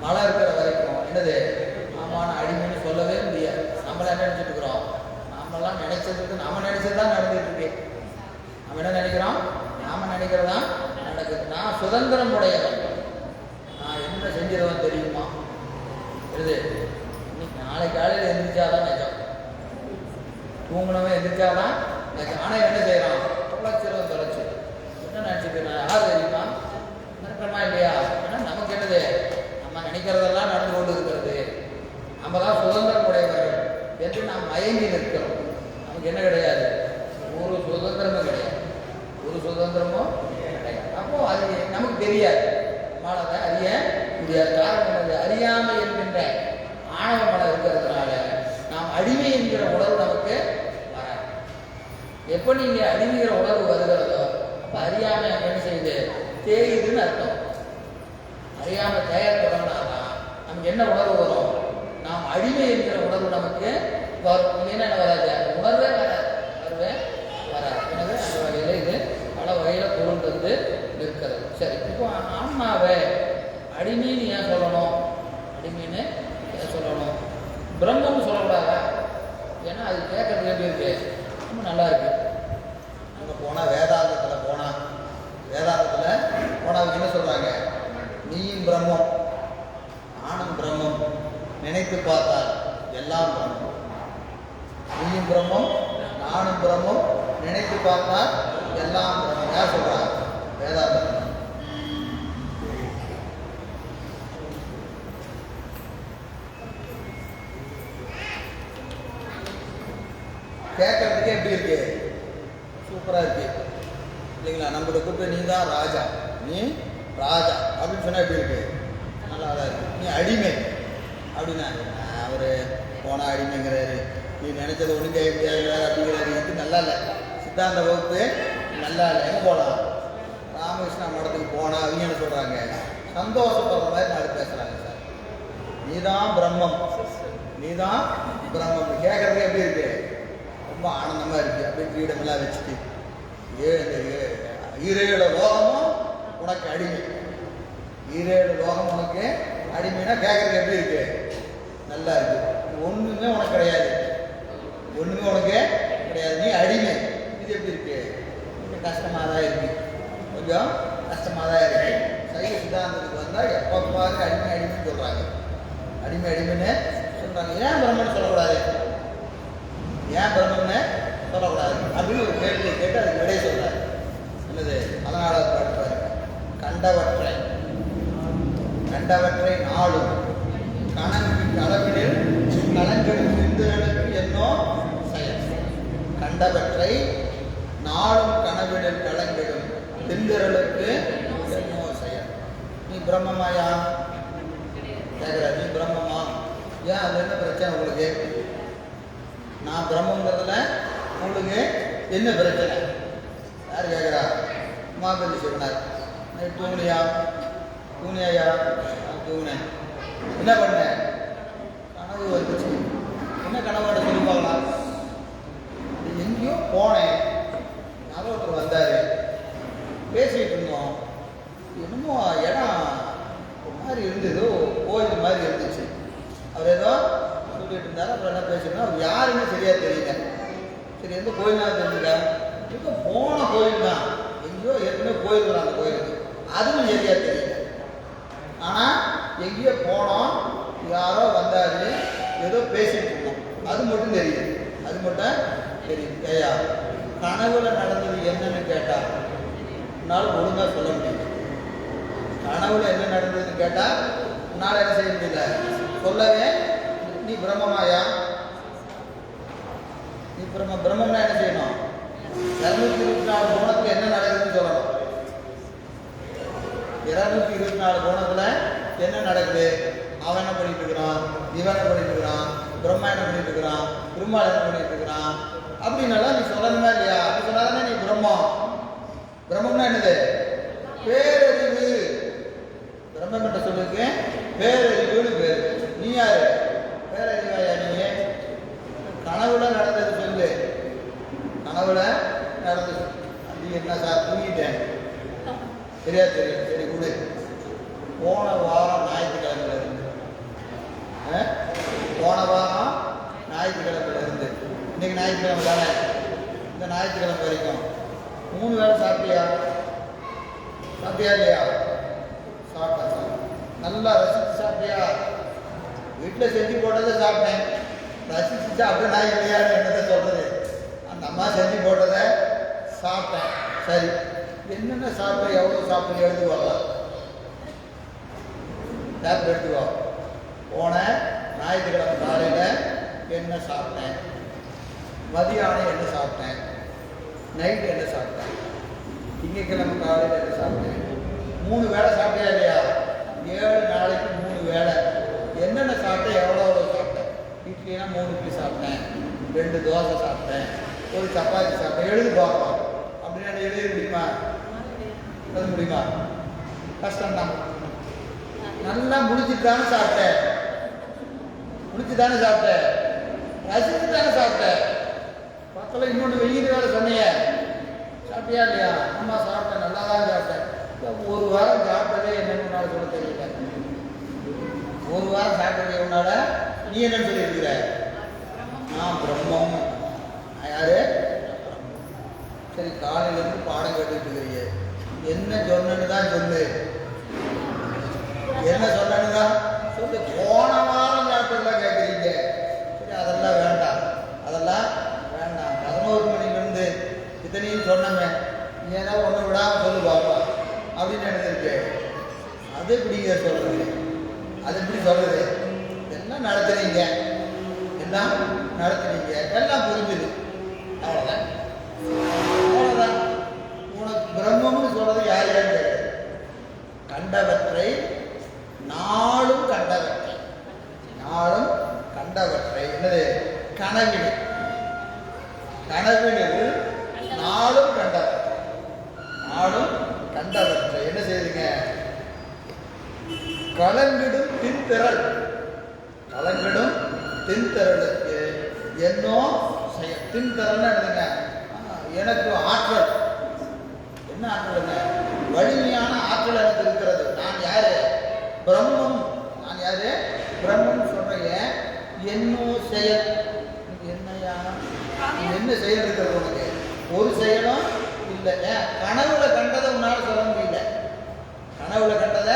மழை இருக்கிற வரைக்கும் என்னது ஆமான அடிமைன்னு சொல்லவே முடியாது. நம்மள என்ன நினைச்சிட்டு இருக்கிறோம்? நம்மளாம் நினைச்சதுக்கு நம்ம நினைச்சது தான் நடந்துட்டு இருக்கு. நம்ம என்ன நினைக்கிறோம்? நாம நினைக்கிறதா நடக்குது. நான் சுதந்திரம் உடையவன், நான் என்ன செஞ்சிருவேன் தெரியுமா? இது இன்னைக்கு நாளைக்கு காலையில் எந்திரிச்சாதான் நிஜம், தூங்கினவன் எந்திரிச்சாதான் நிஜம். ஆனால் என்ன செய்யறான்? தொலைச்சிருவன் தொலைச்சு என்ன நினைச்சிட்டு நான் யார் தெரியுமா? நினைக்கிறோமா இல்லையா? ஏன்னா நமக்கு என்னது, நம்ம நினைக்கிறதெல்லாம் நடந்து கொண்டு இருக்கிறது. நம்ம தான் சுதந்திரம் உடையவர்கள் என்று நாம் மயங்கி நிற்கிறோம். நமக்கு என்ன கிடையாது? ஒரு சுதந்திரமும் கிடையாது, ஒரு சுதந்திரமும் கிடையாது. அப்போ அது நமக்கு தெரியாது, நம்மளால அதை அறிய முடியாது. காரணம் அது அறியாமை என்கின்ற ஆணவ மனம் இருக்கிறதுனால நாம் அடிமை என்கிற உணர்வு நமக்கு வராது. எப்போ நீங்க அடிமைகிற உணர்வு வருகிறதோ அப்போ அறியாமை என்ன செய்யுது? தேயுதுன்னு அர்த்தம். அறியாமை தேய தொடங்கினாதான் நமக்கு என்ன உணர்வு வரும்? நாம் அடிமை என்கிற உணர்வு நமக்கு வரும். இல்லைன்னா என்ன வராது? அந்த உணர்வே வராது, உணர்வே வராது. எனவே அந்த வகையில் இது பல வகையில் பொருள் வந்து இருக்கிறது. சரி, இப்போ ஆன்மாவை அடிமைன்னு ஏன் சொல்லணும்? அடிமைன்னு ஏன் சொல்லணும்? பிரம்மன்னு சொல்லக்கூடாதா? ஏன்னா அது கேட்கறது எப்படி இருக்கு? ரொம்ப நல்லா இருக்கு. அங்கே போனால் வேதாந்தத்தில் போனால் அவங்க என்ன சொல்றாங்க? நீயும் பிரம்மம், நானும் பிரம்மம், நினைத்து பார்த்தால் எல்லாம் பிரம்மம். நீயும் பிரம்மம், நானும் பிரம்மம், நினைத்து பார்த்தால் எல்லாம் பிரம்மம். யார் சொல்றாங்க? வேதாந்தம். கேட்கறதுக்கு எப்படி இருக்கு? சூப்பரா இருக்கு இல்லைங்களா? நம்மளோட கூப்பிட்டு நீ தான் ராஜா, நீ ராஜா அப்படின்னு சொன்னா எப்படி இருக்கு? நல்லா தான் இருக்கு. நீ அடிமை அப்படின்னா அவரு போனா அடிமைங்கிறாரு, நீ நினைச்சது ஒன்றும் கேட்க முடியாது அப்படிங்கிறாரு. இது நல்லா இல்லை, சித்தாந்த வகுப்பு நல்லா இல்லை. எங்கே போகலாம்? ராமகிருஷ்ணா மடத்துக்கு போனா அவங்க என்ன சொல்றாங்க? சந்தோஷப்படுற மாதிரி நாடு பேசுறாங்க. சார் நீதான் பிரம்மம், நீதான் பிரம்மம் கேட்கறதுக்கு எப்படி இருக்கு? ரொம்ப ஆனந்தமா இருக்கு. அப்படியே கிரீடமெல்லாம் வச்சுட்டு ஈரேழு லோகமும் உனக்கு அடிமை, ஈரேழு லோகம் உனக்கு அடிமைனா கேட்கறதுக்கு எப்படி இருக்கு? நல்லா இருக்கு. ஒண்ணுமே உனக்கு கிடையாது, ஒண்ணுமே உனக்கு கிடையாது, நீ அடிமை. இது எப்படி இருக்கு? கொஞ்சம் கஷ்டமாக தான் இருக்கு, கொஞ்சம் கஷ்டமாக தான் இருக்கு. சைவ சித்தாந்தத்துக்கு வந்தால் எப்போ பாரு அடிமை அடிமைன்னு சொல்றாங்க, அடிமை அடிமைன்னு சொல்றாங்க. ஏன் பிரம்மன்னு சொல்லக்கூடாது? ஏன் பிரம்மன்னு சொல்லக்கூடாது அப்படின்னு ஒரு கேள்வியை கேட்டு அதுக்கு விடைய சொல்றாரு. என்னது? அதனால பாட்டு கண்டவற்றை நாளும் கணக்கு அளவினில் கலங்கெடும் சிந்தனுக்கு என்னோ செயல். கண்டவற்றை நாளும் கனவினில் கலங்கெடும் சிந்தர்களுக்கு என்னோ செயல். நீ பிரம்மமாயா கேட்குற? நீ பிரம்மமா? ஏன் அது என்ன பிரச்சனை உங்களுக்கு? நான் பிரம்மங்கிறதுல உங்களுக்கு என்ன பிரச்சனை? யார் கேட்குறா? உமாபதி சிவனார். தூங்குனியா? தூங்குனியா? தூங்குனேன். என்ன பண்ண? கனவு வந்துச்சு. என்ன கனவோட சொல்லி பார்க்கலாம்? எங்கேயோ போனேன், யாரோ ஒருத்தர் வந்தார், பேசிகிட்டு இருந்தோம். என்னமோ இடம் ஒரு மாதிரி இருந்தது, கோயில் மாதிரி இருந்துச்சு. அவர் ஏதோ சொல்லிட்டு இருந்தார். அப்புறம் என்ன பேசிருந்தோம், அவர் யாருன்னு சரியா தெரியல. சரி, எந்த கோயில்னா தெரிஞ்சுக்க? எங்கே போன கோயில் தான், எங்கேயோ ஏற்கனவே கோயில் அந்த கோயிலுக்கு, அதுவும் சரியா தெரியல. ஆனால் எங்கேயோ போனோம், யாரோ வந்தார், ஏதோ பேசிட்டு இருந்தோம், அது மட்டும் தெரியுது, அது மட்டும் தெரியுது. ஐயா, கனவுல நடந்தது என்னன்னு கேட்டா உன்னால் ஒழுங்கா சொல்ல முடியுது. கனவுல என்ன நடந்ததுன்னு கேட்டா உன்னால் என்ன செய்ய முடியல, சொல்லவே. நீ பிரம்மமாயா? நீ பிரம்மம்னா என்ன செய்யணும்? 224 கோணத்துல என்ன நடக்குதுன்னு சொல்லணும். 224 கோணத்துல என்ன நடக்குது? அவன் என்ன பண்ணிட்டு இருக்கிறான், இவன் என்ன பண்ணிட்டு இருக்கிறான், பிரம்மா என்ன பண்ணிட்டு இருக்கிறான், பெருமாள் என்ன பண்ணிட்டு இருக்கிறான் அப்படின்னால நீ சொல்லணுமா இல்லையா? அப்படி சொன்னாதானே நீ பிரம்மம். பிரம்மம்னா என்னது? பேரறிவு. பிரம்மம் என்ற சொல்லுக்கு பேரறிவுன்னு பேரு. நீ யாரு? பேரறிவாயா? நீங்க கனவுல நடந்தது சொல்லு. கனவுல நடந்தது அது என்ன சார்? தூங்கிட்டேன். சரியா? தெரியும். சரி கொடு. போன வாரம் ஞாயிற்றுக்கிழமையில இருந்து இன்னைக்கு ஞாயிற்றுக்கிழமை தானே, இந்த ஞாயிற்றுக்கிழமை வரைக்கும் 3 வேளை சாப்பிட்டியா? சாப்பிட்டியா இல்லையா? சாப்பிட்டா நல்லா ரசித்து சாப்பிட்டியா? வீட்டில் செஞ்சு போட்டதை சாப்பிட்டேன், ரசித்து சாப்பிட்டேனா இல்லையான்னு என்னதை சொல்கிறது? அந்த அம்மா செஞ்சு போட்டதை சாப்பிட்டேன். சரி, என்னென்ன சாப்பிட்டேன், எவ்வளோ சாப்பிட்டு எழுதுவாங்க, டேப்லெட் எடுத்துக்கோ. போன ஞாயிற்றுக்கிழமை காலையில் என்ன சாப்பிட்டேன், மதியானம் என்ன சாப்பிட்டேன், நைட்டு என்ன சாப்பிட்டேன், திங்கட்கிழமை காலையில் என்ன சாப்பிட்டேன். 3 வேளை சாப்பிட்டியா இல்லையா? 7 நாளைக்கு 3 வேளை என்னென்ன சாப்பிட்டேன், எவ்வளோ சாப்பிட்டேன். இட்லினா 3 இட்லி சாப்பிட்டேன், 2 தோசை சாப்பிட்டேன், 1 சப்பாத்தி சாப்பிட்டேன். எழுதி பார்ப்போம். அப்படின்னா எழுத முடியுமா? எழுத முடியுமா? கஷ்டம்தான். நல்லா முடிச்சுட்டு தானே சாப்பிட்டேன், முடிச்சு தானே சாப்பிட்டேன், ரசித்து தானே சாப்பிட்டேன். பக்கத்தில் இன்னொன்று வெளியே வேறு சொன்னிய, சாப்பிட்டியா இல்லையா? அம்மா சாப்பிட்டேன், நல்லா தான் சாப்பிட்டேன். ஒரு வாரம் சாப்பிட்டதே என்னன்னு உன்னால சொல்ல தெரியல. ஒரு வாரம் சாப்பிட்டது உன்னால நீ என்னன்னு சொல்லியிருக்கிற? நான் பிரம்மம். யாரு? சரி, காலையிலேருந்து பாடம் கேட்டுட்டு இருக்கிறீங்க, என்ன சொன்னு தான் சொல்லு, என்ன சொன்னு தான் சொல்லு. போன வாரம் சாப்பிட்டதெல்லாம் கேட்குறீங்க. சரி, அதெல்லாம் வேண்டாம், அதெல்லாம் வேண்டாம். 11 மணிலேருந்து இத்தனையும் சொன்னமே, ஏன்னா ஒன்று விடாமல் சொல்லு பாப்பா அப்படின்னு நினைச்சிருக்கு. அது எப்படிங்க சொல்றது? அது எப்படி சொல்றது? எல்லாம் நடத்துறீங்க, எல்லாம் நடத்துறீங்க, எல்லாம் புரிஞ்சுது. அவ்வளோதான், அவ்வளோதான். உனக்கு பிரம்மம்னு சொல்றது யார் யார் கேட்குது? கண்டவற்றை நாளும் கண்டவற்றை, நாளும் கண்டவற்றை. என்னது? கனவில், கனவில் நாளும் கண்டவற்றை, நாளும் கண்டவற்றை என்ன செய்யுதுங்க? கலங்கிடும் தின்திரள், கலங்கிடும் தின்திரளுக்கு என்னோ செய்ய. தின்திரள்னு எழுதுங்க. எனக்கு ஆற்றல், என்ன ஆற்றலுங்க? வலிமையான ஆற்றல் எனக்கு இருக்கிறது. நான் யாரு? பிரம்மம். நான் யாரு? பிரம்மம் சொல்றீங்க. என்னோ செயல், என்னையா? என்ன செயல் இருக்கிறது உனக்கு? ஒரு செயலும் இல்லை. கனவுல கண்டதை உன்னால சொல்ல முடியல, கனவுல கண்டதை